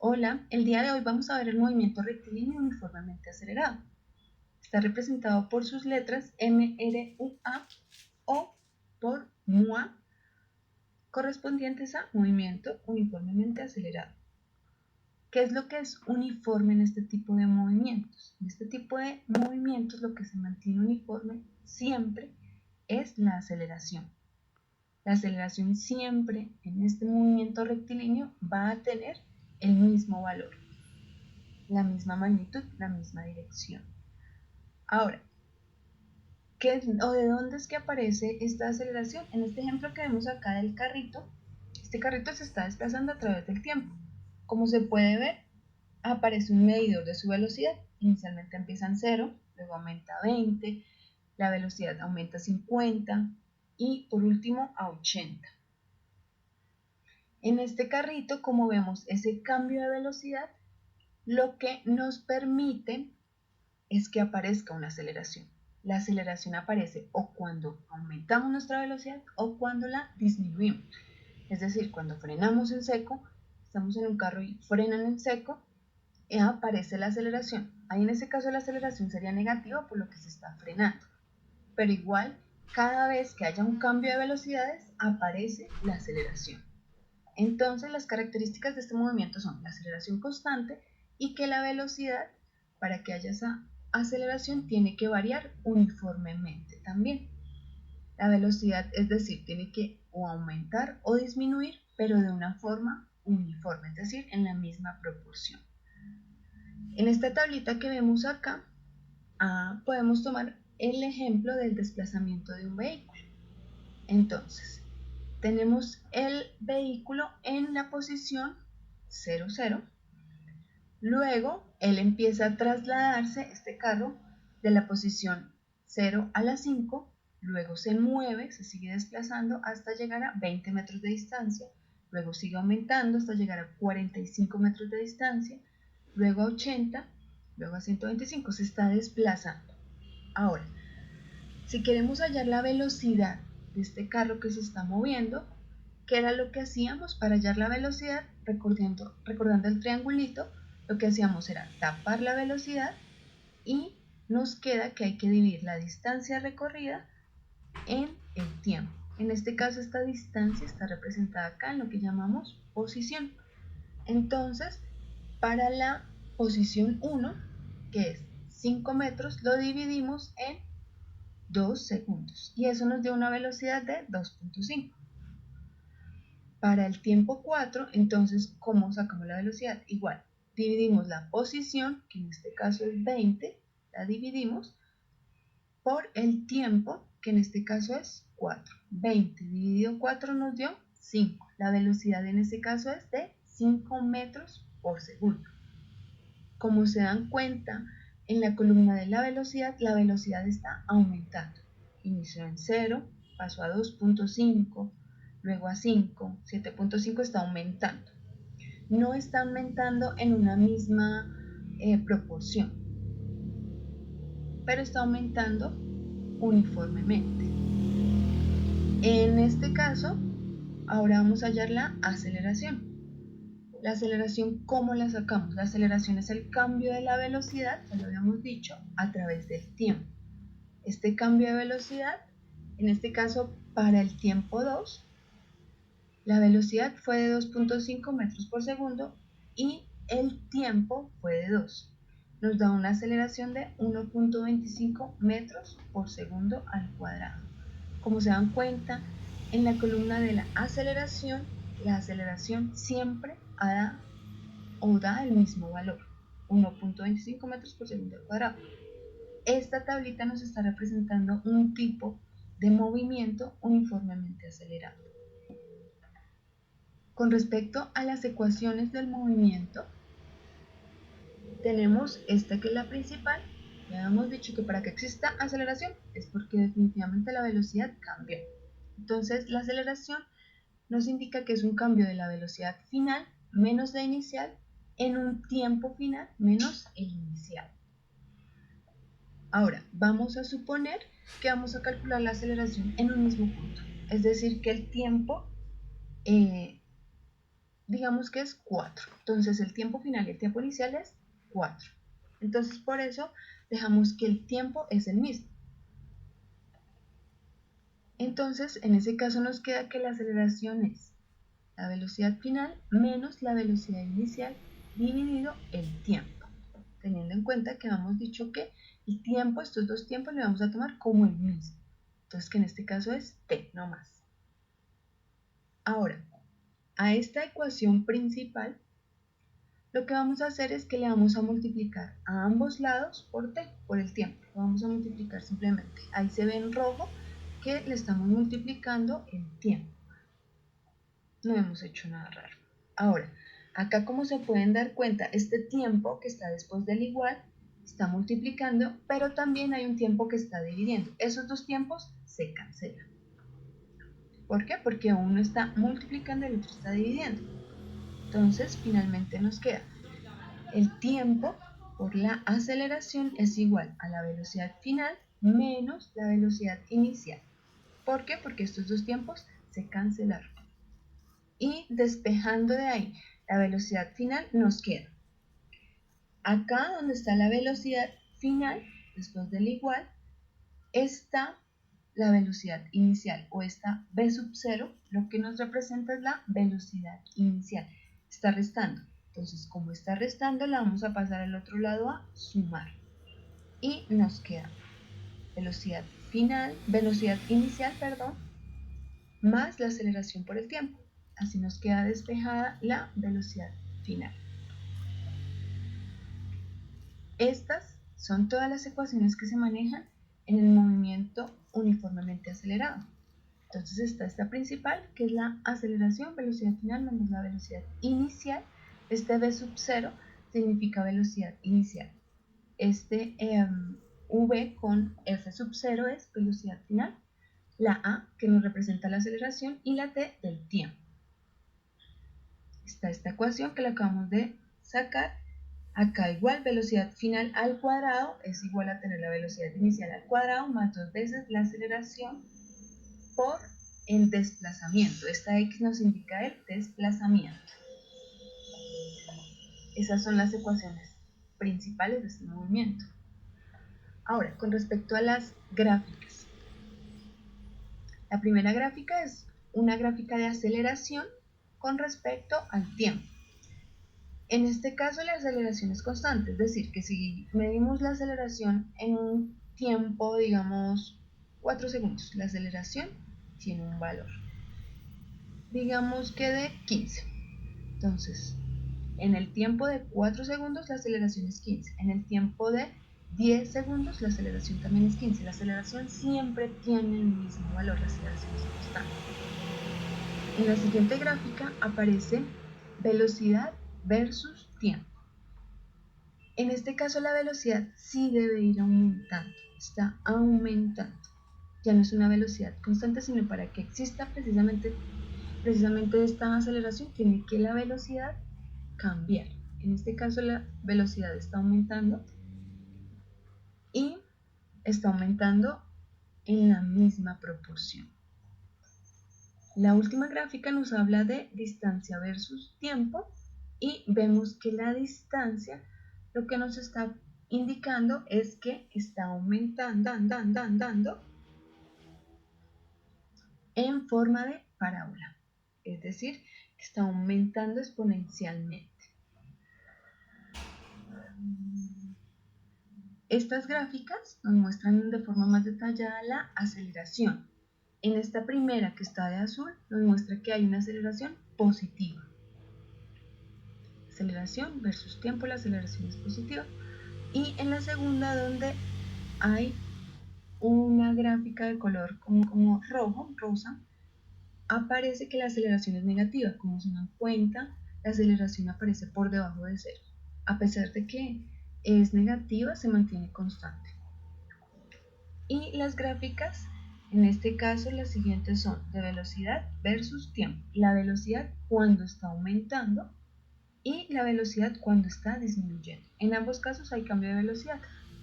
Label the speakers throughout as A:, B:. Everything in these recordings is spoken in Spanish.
A: Hola, el día de hoy vamos a ver el movimiento rectilíneo uniformemente acelerado. Está representado por sus letras MRUA o por MUA, correspondientes a movimiento uniformemente acelerado. ¿Qué es lo que es uniforme en este tipo de movimientos? En este tipo de movimientos lo que se mantiene uniforme siempre es la aceleración. La aceleración siempre en este movimiento rectilíneo va a tener el mismo valor, la misma magnitud, la misma dirección. Ahora, ¿de dónde es que aparece esta aceleración? En este ejemplo que vemos acá del carrito, este carrito se está desplazando a través del tiempo. Como se puede ver, aparece un medidor de su velocidad. Inicialmente empieza en 0, luego aumenta a 20, la velocidad aumenta a 50 y por último a 80. En este carrito, como vemos ese cambio de velocidad, lo que nos permite es que aparezca una aceleración. La aceleración aparece o cuando aumentamos nuestra velocidad o cuando la disminuimos. Es decir, cuando frenamos en seco, estamos en un carro y frenan en seco, aparece la aceleración. Ahí en ese caso la aceleración sería negativa por lo que se está frenando. Pero igual, cada vez que haya un cambio de velocidades, aparece la aceleración. Entonces, las características de este movimiento son la aceleración constante y que la velocidad, para que haya esa aceleración, tiene que variar uniformemente también. La velocidad, es decir, tiene que o aumentar o disminuir, pero de una forma uniforme, es decir, en la misma proporción. En esta tablita que vemos acá, podemos tomar el ejemplo del desplazamiento de un vehículo. Entonces, tenemos el vehículo en la posición 0, 0. Luego, él empieza a trasladarse, este carro, de la posición 0 a la 5. Luego se mueve, se sigue desplazando hasta llegar a 20 metros de distancia. Luego sigue aumentando hasta llegar a 45 metros de distancia. Luego a 80, luego a 125. Se está desplazando. Ahora, si queremos hallar la velocidad de este carro que se está moviendo, ¿qué era lo que hacíamos para hallar la velocidad? Recordando el triangulito, lo que hacíamos era tapar la velocidad y nos queda que hay que dividir la distancia recorrida en el tiempo. En este caso esta distancia está representada acá en lo que llamamos posición. Entonces, para la posición 1, que es 5 metros, lo dividimos en 2 segundos y eso nos dio una velocidad de 2.5. Para el tiempo 4, entonces, ¿cómo sacamos la velocidad? Igual, dividimos la posición, que en este caso es 20, la dividimos por el tiempo, que en este caso es 4. 20 dividido 4 nos dio 5. La velocidad en este caso es de 5 metros por segundo. Como se dan cuenta, en la columna de la velocidad está aumentando. Inició en 0, pasó a 2.5, luego a 5, 7.5 está aumentando. No está aumentando en una misma proporción, pero está aumentando uniformemente. En este caso, ahora vamos a hallar la aceleración. La aceleración, ¿cómo la sacamos? La aceleración es el cambio de la velocidad, ya lo habíamos dicho, a través del tiempo. Este cambio de velocidad, en este caso para el tiempo 2, la velocidad fue de 2.5 metros por segundo y el tiempo fue de 2. Nos da una aceleración de 1.25 metros por segundo al cuadrado. Como se dan cuenta, en la columna de la aceleración siempre da el mismo valor, 1.25 metros por segundo al cuadrado. Esta tablita nos está representando un tipo de movimiento uniformemente acelerado. Con respecto a las ecuaciones del movimiento, tenemos esta que es la principal. Ya hemos dicho que para que exista aceleración es porque definitivamente la velocidad cambió. Entonces la aceleración nos indica que es un cambio de la velocidad final menos la inicial en un tiempo final menos el inicial. Ahora, vamos a suponer que vamos a calcular la aceleración en un mismo punto. Es decir, que el tiempo digamos que es 4. Entonces el tiempo final y el tiempo inicial es 4. Entonces por eso dejamos que el tiempo es el mismo. Entonces en ese caso nos queda que la aceleración es la velocidad final menos la velocidad inicial dividido el tiempo. Teniendo en cuenta que habíamos dicho que el tiempo, estos dos tiempos, le vamos a tomar como el mismo. Entonces que en este caso es t, no más. Ahora, a esta ecuación principal, lo que vamos a hacer es que le vamos a multiplicar a ambos lados por t, por el tiempo. Lo vamos a multiplicar simplemente. Ahí se ve en rojo que le estamos multiplicando el tiempo. No hemos hecho nada raro. Ahora, acá como se pueden dar cuenta, este tiempo que está después del igual está multiplicando, pero también hay un tiempo que está dividiendo. Esos dos tiempos se cancelan. ¿Por qué? Porque uno está multiplicando y el otro está dividiendo. Entonces, finalmente nos queda el tiempo por la aceleración es igual a la velocidad final menos la velocidad inicial. ¿Por qué? Porque estos dos tiempos se cancelaron. Y despejando de ahí la velocidad final nos queda acá donde está la velocidad final después del igual está la velocidad inicial o esta v sub 0 lo que nos representa es la velocidad inicial, está restando. Entonces como está restando la vamos a pasar al otro lado a sumar y nos queda velocidad inicial, más la aceleración por el tiempo. Así nos queda despejada la velocidad final. Estas son todas las ecuaciones que se manejan en el movimiento uniformemente acelerado. Entonces está esta principal, que es la aceleración, velocidad final menos la velocidad inicial. Este v sub 0 significa velocidad inicial. Este v con f sub 0 es velocidad final. La a, que nos representa la aceleración, y la t del tiempo. Está esta ecuación que la acabamos de sacar. Acá igual velocidad final al cuadrado es igual a tener la velocidad inicial al cuadrado más 2 veces la aceleración por el desplazamiento. Esta x nos indica el desplazamiento. Esas son las ecuaciones principales de este movimiento. Ahora, con respecto a las gráficas. La primera gráfica es una gráfica de aceleración con respecto al tiempo. En este caso la aceleración es constante, es decir, que si medimos la aceleración en un tiempo, digamos 4 segundos, la aceleración tiene un valor, digamos que de 15. Entonces, en el tiempo de 4 segundos la aceleración es 15, en el tiempo de 10 segundos la aceleración también es 15. La aceleración siempre tiene el mismo valor, la aceleración es constante. En la siguiente gráfica aparece velocidad versus tiempo. En este caso la velocidad sí debe ir aumentando, está aumentando. Ya no es una velocidad constante, sino para que exista precisamente esta aceleración tiene que la velocidad cambiar. En este caso la velocidad está aumentando y está aumentando en la misma proporción. La última gráfica nos habla de distancia versus tiempo y vemos que la distancia lo que nos está indicando es que está aumentando en forma de parábola, es decir, que está aumentando exponencialmente. Estas gráficas nos muestran de forma más detallada la aceleración. En esta primera que está de azul nos muestra que hay una aceleración positiva. Aceleración versus tiempo, la aceleración es positiva. Y en la segunda donde hay una gráfica de color como rojo, rosa, aparece que la aceleración es negativa. Como se dan cuenta, la aceleración aparece por debajo de cero. A pesar de que es negativa, se mantiene constante. Y las gráficas, en este caso las siguientes son de velocidad versus tiempo. La velocidad cuando está aumentando y la velocidad cuando está disminuyendo. En ambos casos hay cambio de velocidad,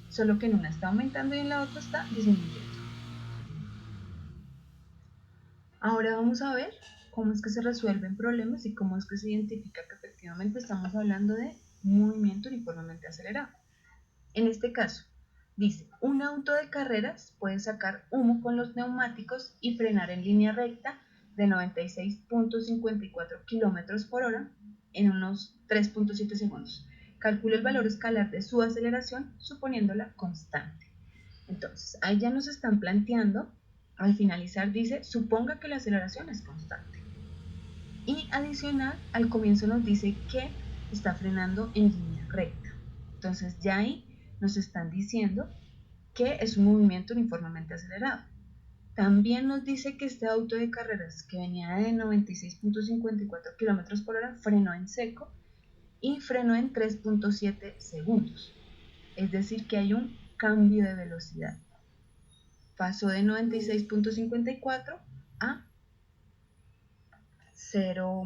A: solo que en una está aumentando y en la otra está disminuyendo. Ahora vamos a ver cómo es que se resuelven problemas y cómo es que se identifica que efectivamente estamos hablando de movimiento uniformemente acelerado. En este caso, dice, un auto de carreras puede sacar humo con los neumáticos y frenar en línea recta de 96.54 km por hora en unos 3.7 segundos. Calcula el valor escalar de su aceleración suponiéndola constante. Entonces, ahí ya nos están planteando, al finalizar dice, suponga que la aceleración es constante. Y adicional, al comienzo nos dice que está frenando en línea recta. Entonces ya ahí nos están diciendo que es un movimiento uniformemente acelerado. También nos dice que este auto de carreras que venía de 96.54 km por hora frenó en seco y frenó en 3.7 segundos. Es decir, que hay un cambio de velocidad. Pasó de 96.54 a 0,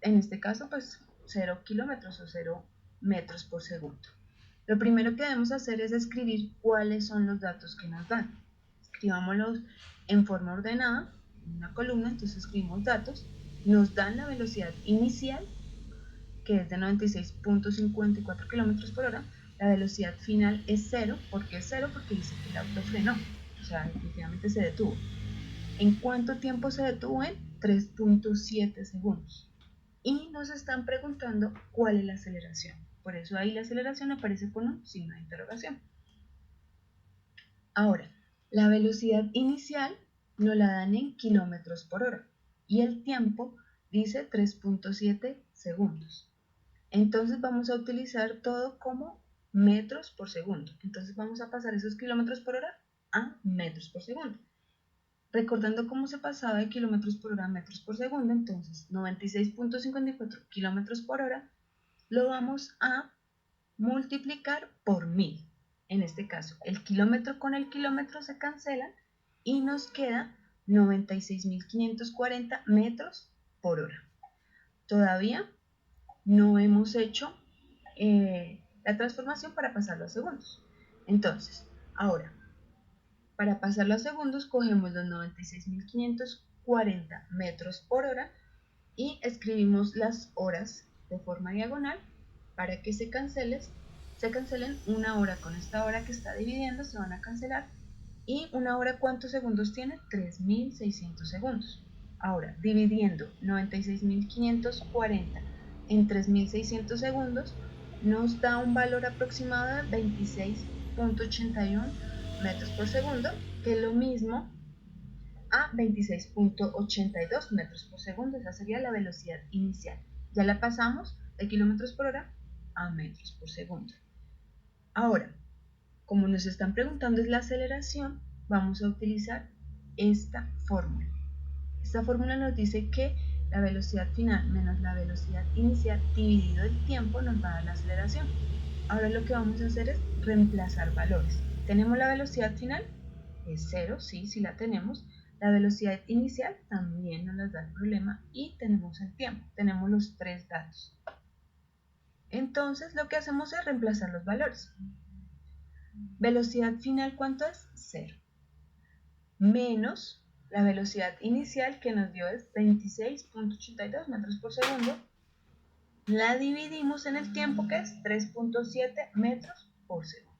A: en este caso pues 0 kilómetros o 0 metros por segundo. Lo primero que debemos hacer es escribir cuáles son los datos que nos dan. Escribámoslos en forma ordenada, en una columna, entonces escribimos datos, nos dan la velocidad inicial, que es de 96.54 km por hora, la velocidad final es 0, ¿por qué es 0? Porque dice que el auto frenó, o sea, definitivamente se detuvo. ¿En cuánto tiempo se detuvo? En 3.7 segundos. Y nos están preguntando cuál es la aceleración. Por eso ahí la aceleración aparece con un signo de interrogación. Ahora, la velocidad inicial nos la dan en kilómetros por hora y el tiempo dice 3.7 segundos. Entonces vamos a utilizar todo como metros por segundo. Entonces vamos a pasar esos kilómetros por hora a metros por segundo. Recordando cómo se pasaba de kilómetros por hora a metros por segundo, entonces 96.54 kilómetros por hora lo vamos a multiplicar por 1000. En este caso, el kilómetro con el kilómetro se cancelan y nos queda 96.540 metros por hora. Todavía no hemos hecho la transformación para pasarlo a segundos. Entonces, ahora, para pasarlo a segundos, cogemos los 96.540 metros por hora y escribimos las horas de forma diagonal para que se cancelen una hora con esta hora que está dividiendo, se van a cancelar. Y una hora, ¿cuántos segundos tiene? 3.600 segundos. Ahora, dividiendo 96.540 en 3.600 segundos, nos da un valor aproximado de 26.81 metros por segundo, que es lo mismo a 26.82 metros por segundo. Esa sería la velocidad inicial. Ya la pasamos de kilómetros por hora a metros por segundo. Ahora, como nos están preguntando es la aceleración, vamos a utilizar esta fórmula. Esta fórmula nos dice que la velocidad final menos la velocidad inicial dividido el tiempo nos va a dar la aceleración. Ahora lo que vamos a hacer es reemplazar valores. ¿Tenemos la velocidad final? Es 0, sí la tenemos. La velocidad inicial también nos la da el problema y tenemos el tiempo. Tenemos los tres datos. Entonces lo que hacemos es reemplazar los valores. Velocidad final, ¿cuánto es? 0. Menos la velocidad inicial que nos dio es 26.82 metros por segundo. La dividimos en el tiempo que es 3.7 metros por segundo.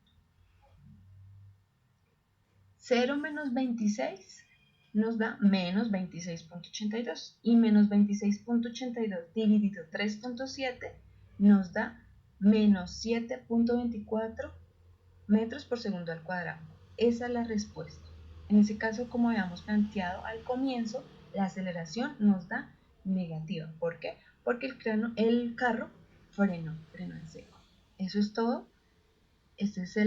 A: 0 menos 26 nos da menos 26.82 y menos 26.82 dividido 3.7 nos da menos 7.24 metros por segundo al cuadrado. Esa es la respuesta. En ese caso, como habíamos planteado al comienzo, la aceleración nos da negativa. ¿Por qué? Porque el carro frenó en seco. Eso es todo. Este es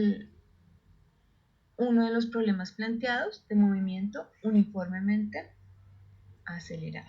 A: uno de los problemas planteados de movimiento uniformemente acelerado.